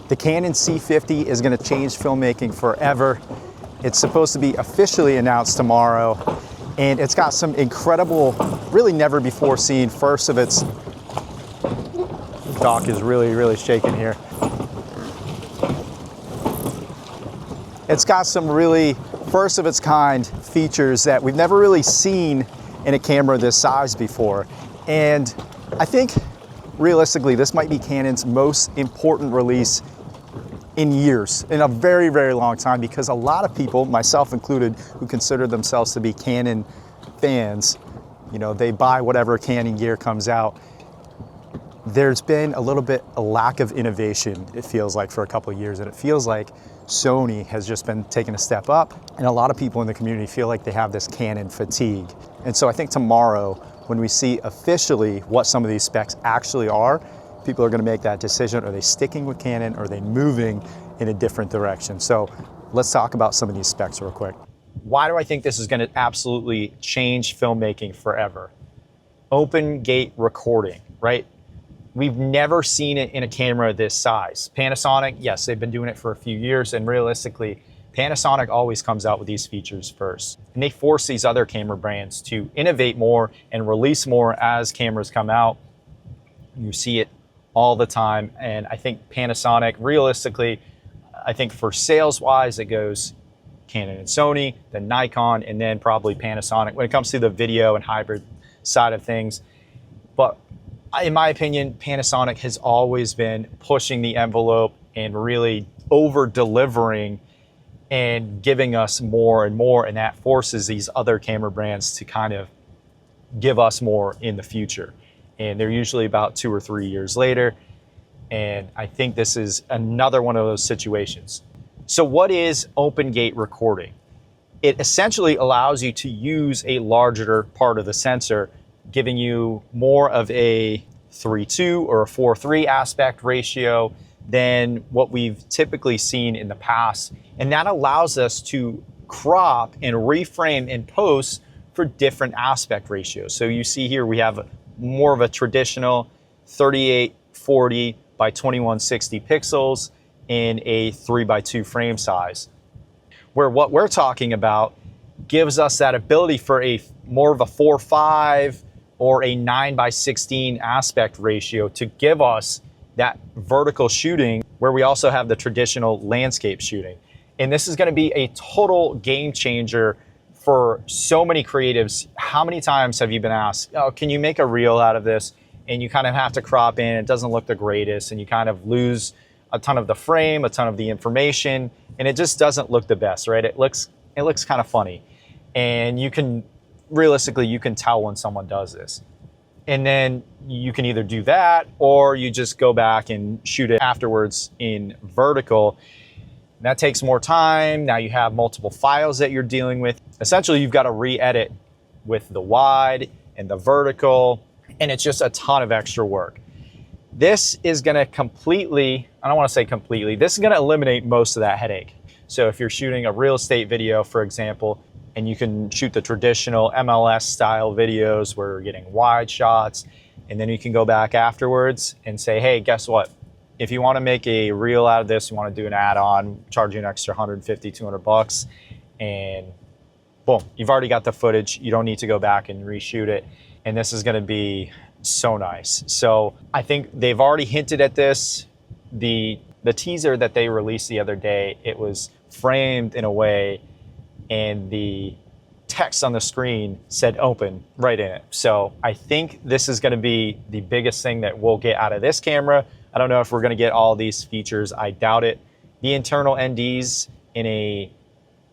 The Canon C50 is going to change filmmaking forever. It's supposed to be officially announced tomorrow, and it's got some incredible, really never before seen, first of its, dock is really shaking here. It's got some really first of its kind features that we've never really seen in a camera this size before. And I think realistically, this might be Canon's most important release in years, in a very long time, because a lot of people, myself included, who consider themselves to be Canon fans, you know, they buy whatever Canon gear comes out. There's been a little bit a lack of innovation, it feels like, for a couple of years, and it feels like Sony has just been taking a step up, and a lot of people in the community feel like they have this Canon fatigue. And so I think tomorrow, when we see officially what some of these specs actually are, people are going to make that decision. Are they sticking with Canon, or are they moving in a different direction? So let's talk about some of these specs real quick. Why do I think this is going to absolutely change filmmaking forever? Open gate recording, right? We've never seen it in a camera this size. Panasonic, yes, they've been doing it for a few years, and realistically, Panasonic always comes out with these features first. And they force these other camera brands to innovate more and release more as cameras come out. You see it all the time. And I think Panasonic, realistically, I think for sales-wise, it goes Canon and Sony, then Nikon, and then probably Panasonic when it comes to the video and hybrid side of things. But in my opinion, Panasonic has always been pushing the envelope and really over-delivering and giving us more and more, and that forces these other camera brands to kind of give us more in the future. And they're usually about 2 or 3 years later. And I think this is another one of those situations. So what is open gate recording? It essentially allows you to use a larger part of the sensor, giving you more of a 3:2 or a 4:3 aspect ratio than what we've typically seen in the past. And that allows us to crop and reframe in post for different aspect ratios. So you see here we have more of a traditional 3840 by 2160 pixels in a 3:2 frame size, where what we're talking about gives us that ability for a more of a 4:5 or a 9:16 aspect ratio to give us that vertical shooting, where we also have the traditional landscape shooting. And this is going to be a total game changer for so many creatives. How many times have you been asked, oh, can you make a reel out of this? And you kind of have to crop in, it doesn't look the greatest, and you kind of lose a ton of the frame, a ton of the information, and it just doesn't look the best, right? It looks kind of funny. And you can, realistically, you can tell when someone does this. And then you can either do that, or you just go back and shoot it afterwards in vertical. That takes more time. Now you have multiple files that you're dealing with. Essentially, you've got to re-edit with the wide and the vertical, and it's just a ton of extra work. This is going to completely, I don't want to say completely, this is going to eliminate most of that headache. So if you're shooting a real estate video, for example, and you can shoot the traditional MLS style videos where you're getting wide shots, and then you can go back afterwards and say, hey, guess what? If you want to make a reel out of this, you want to do an add-on, charge you an extra 150, 200 bucks, and boom, you've already got the footage. You don't need to go back and reshoot it. And this is going to be so nice. So I think they've already hinted at this. The teaser that they released the other day, it was framed in a way, and the text on the screen said open right in it. So I think this is going to be the biggest thing that we'll get out of this camera. I don't know if we're going to get all these features. I doubt it. The internal NDs in a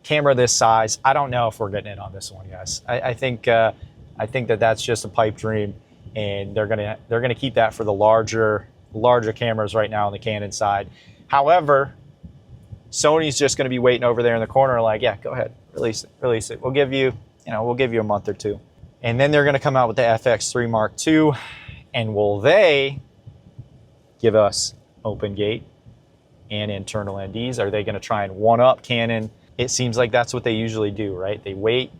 camera this size, I don't know if we're getting it on this one, guys. I think that that's just a pipe dream, and they're gonna keep that for the larger cameras right now on the Canon side. However, Sony's just going to be waiting over there in the corner, like, yeah, go ahead, release it. We'll give you a month or two, and then they're going to come out with the FX3 Mark II, and will they give us open gate and internal NDs? Are they going to try and one up Canon? It seems like that's what they usually do, right? They wait.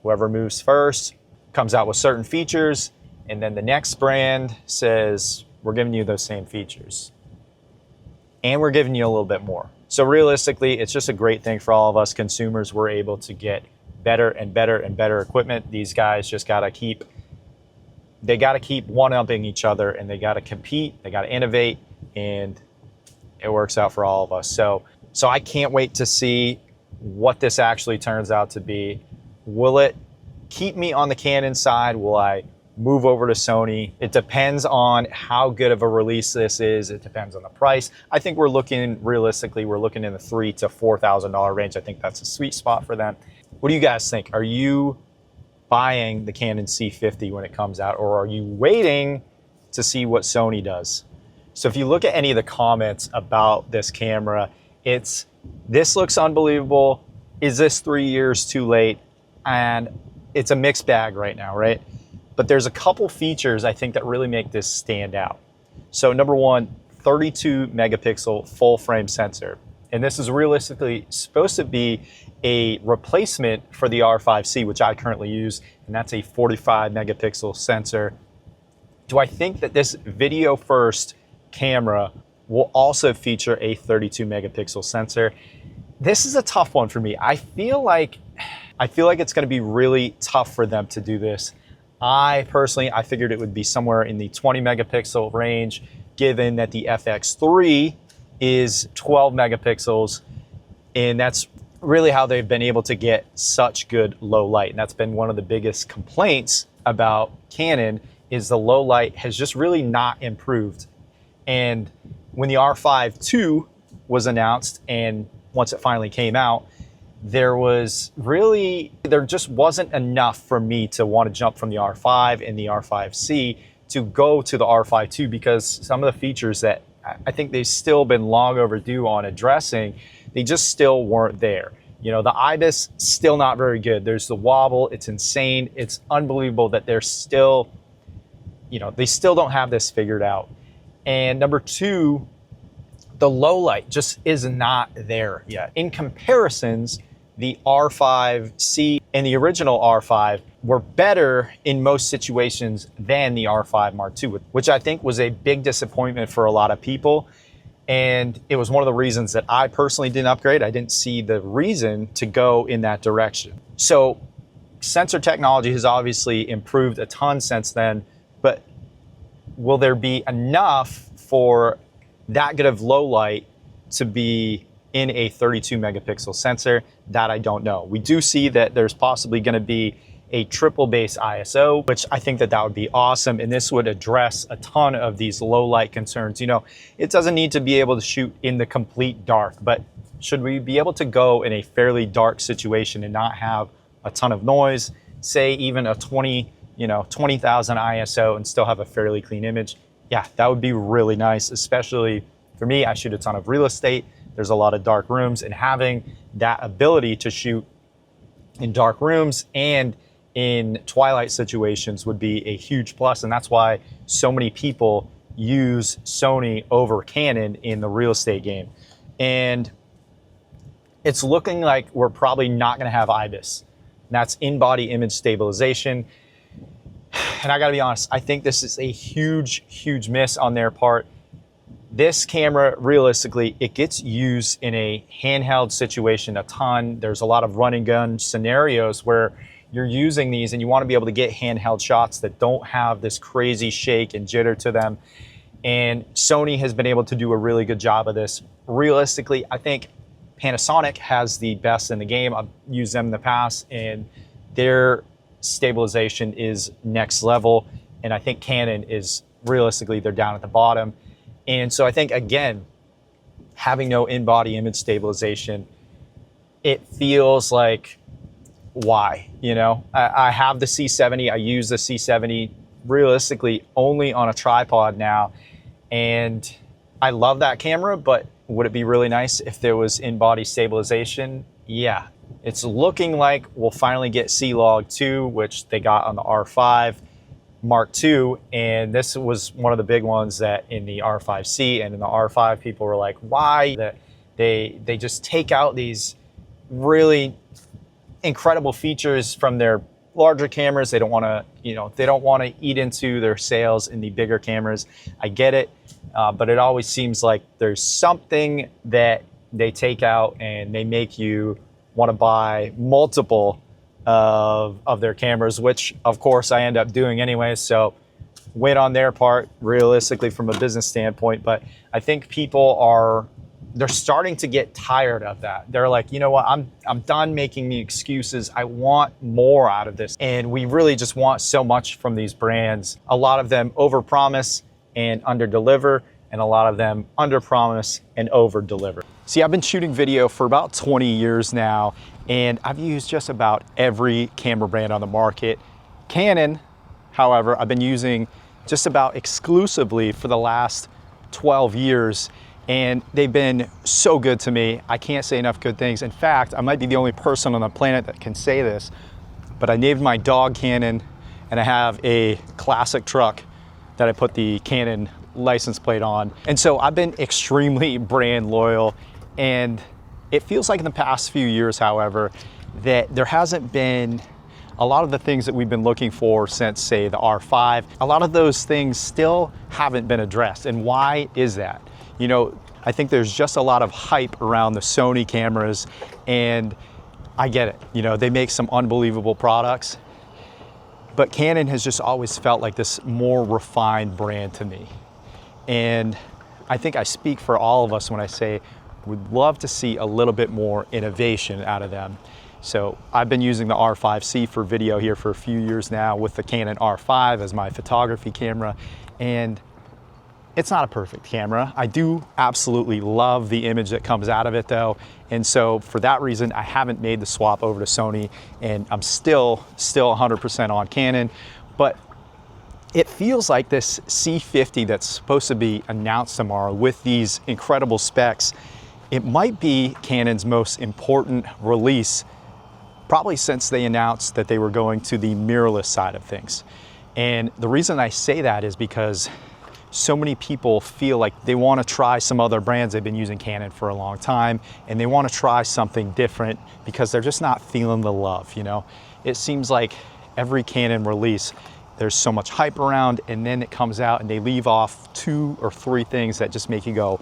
Whoever moves first comes out with certain features, and then the next brand says, we're giving you those same features. and we're giving you a little bit more. So realistically, it's just a great thing for all of us consumers. We're able to get better and better and better equipment. These guys just gotta keep one-upping each other, and they gotta compete, they gotta innovate, and it works out for all of us. So I can't wait to see what this actually turns out to be. Will it keep me on the Canon side? Will I move over to Sony? It depends on how good of a release this is. It depends on the price. I think realistically, we're looking in the $3,000 to $4,000 range. I think that's a sweet spot for them. What do you guys think? Are you buying the Canon C50 when it comes out, or are you waiting to see what Sony does? So if you look at any of the comments about this camera, this looks unbelievable. Is this 3 years too late? And it's a mixed bag right now, right? But there's a couple features I think that really make this stand out. So number one, 32 megapixel full frame sensor. And this is realistically supposed to be a replacement for the R5C, which I currently use, and that's a 45 megapixel sensor. Do I think that this video first camera will also feature a 32 megapixel sensor? This is a tough one for me. I feel like it's gonna be really tough for them to do this. I figured it would be somewhere in the 20 megapixel range, given that the FX3 is 12 megapixels, and that's really how they've been able to get such good low light. And that's been one of the biggest complaints about Canon, is the low light has just really not improved. And when the R5 II was announced, and once it finally came out, there just wasn't enough for me to want to jump from the R5 and the R5C to go to the R5 II, because some of the features that I think they've still been long overdue on addressing, they just still weren't there. You know, the IBIS, still not very good. There's the wobble, it's insane. It's unbelievable that they're still, they still don't have this figured out. And number two, the low light just is not there yet. In comparisons, the R5C and the original R5 were better in most situations than the R5 Mark II, which I think was a big disappointment for a lot of people. And it was one of the reasons that I personally didn't upgrade. I didn't see the reason to go in that direction. So sensor technology has obviously improved a ton since then, but will there be enough for that good of low light to be in a 32 megapixel sensor? That I don't know. We do see that there's possibly going to be a triple base ISO, which I think that would be awesome. And this would address a ton of these low light concerns. It doesn't need to be able to shoot in the complete dark, but should we be able to go in a fairly dark situation and not have a ton of noise, say even a 20,000 ISO, and still have a fairly clean image? Yeah, that would be really nice, especially for me. I shoot a ton of real estate. There's a lot of dark rooms, and having that ability to shoot in dark rooms and in twilight situations would be a huge plus. And that's why so many people use Sony over Canon in the real estate game. And it's looking like we're probably not gonna have IBIS. That's in-body image stabilization. And I gotta be honest, I think this is a huge, huge miss on their part. This camera, realistically, it gets used in a handheld situation a ton. There's a lot of run and gun scenarios where you're using these and you want to be able to get handheld shots that don't have this crazy shake and jitter to them. And Sony has been able to do a really good job of this. Realistically, I think Panasonic has the best in the game. I've used them in the past, and their stabilization is next level. And I think Canon is, realistically, they're down at the bottom. And so I think, again, having no in-body image stabilization, it feels like, why? I have the C70, I use the C70 realistically only on a tripod now. And I love that camera, but would it be really nice if there was in-body stabilization? Yeah. It's looking like we'll finally get C-Log 2, which they got on the R5 Mark II, and this was one of the big ones that in the R5C and in the R5, people were like, why? That they just take out these really incredible features from their larger cameras. They don't want to, they don't want to eat into their sales in the bigger cameras. I get it, but it always seems like there's something that they take out and they make you want to buy multiple of their cameras, which of course I end up doing anyway. So win on their part, realistically, from a business standpoint. But I think people they're starting to get tired of that. They're like, you know what, I'm done making the excuses. I want more out of this. And we really just want so much from these brands. A lot of them overpromise and underdeliver, and a lot of them underpromise and overdeliver. See, I've been shooting video for about 20 years now, and I've used just about every camera brand on the market. Canon, however, I've been using just about exclusively for the last 12 years, and they've been so good to me. I can't say enough good things. In fact, I might be the only person on the planet that can say this, but I named my dog Canon, and I have a classic truck that I put the Canon license plate on. And so I've been extremely brand loyal, and it feels like in the past few years, however, that there hasn't been a lot of the things that we've been looking for since, say, the R5. A lot of those things still haven't been addressed. And why is that? I think there's just a lot of hype around the Sony cameras, and I get it. They make some unbelievable products, but Canon has just always felt like this more refined brand to me. And I think I speak for all of us when I say we'd love to see a little bit more innovation out of them. So I've been using the R5C for video here for a few years now with the Canon R5 as my photography camera, and it's not a perfect camera. I do absolutely love the image that comes out of it though, and so for that reason I haven't made the swap over to Sony, and I'm still 100% on Canon. But it feels like this C50 that's supposed to be announced tomorrow with these incredible specs, it might be Canon's most important release, probably since they announced that they were going to the mirrorless side of things. And the reason I say that is because so many people feel like they want to try some other brands. They've been using Canon for a long time, and they want to try something different because they're just not feeling the love. It seems like every Canon release, there's so much hype around, and then it comes out and they leave off 2 or 3 things that just make you go,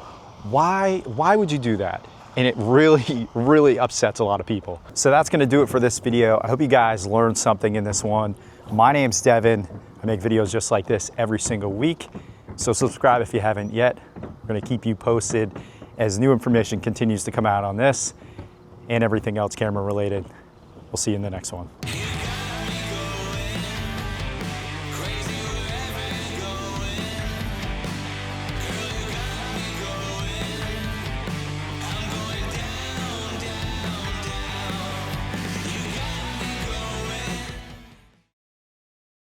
why would you do that? And it really upsets a lot of people. So that's gonna do it for this video. I hope you guys learned something in this one. My name's Devin. I make videos just like this every single week. So subscribe if you haven't yet. We're gonna keep you posted as new information continues to come out on this and everything else camera related. We'll see you in the next one.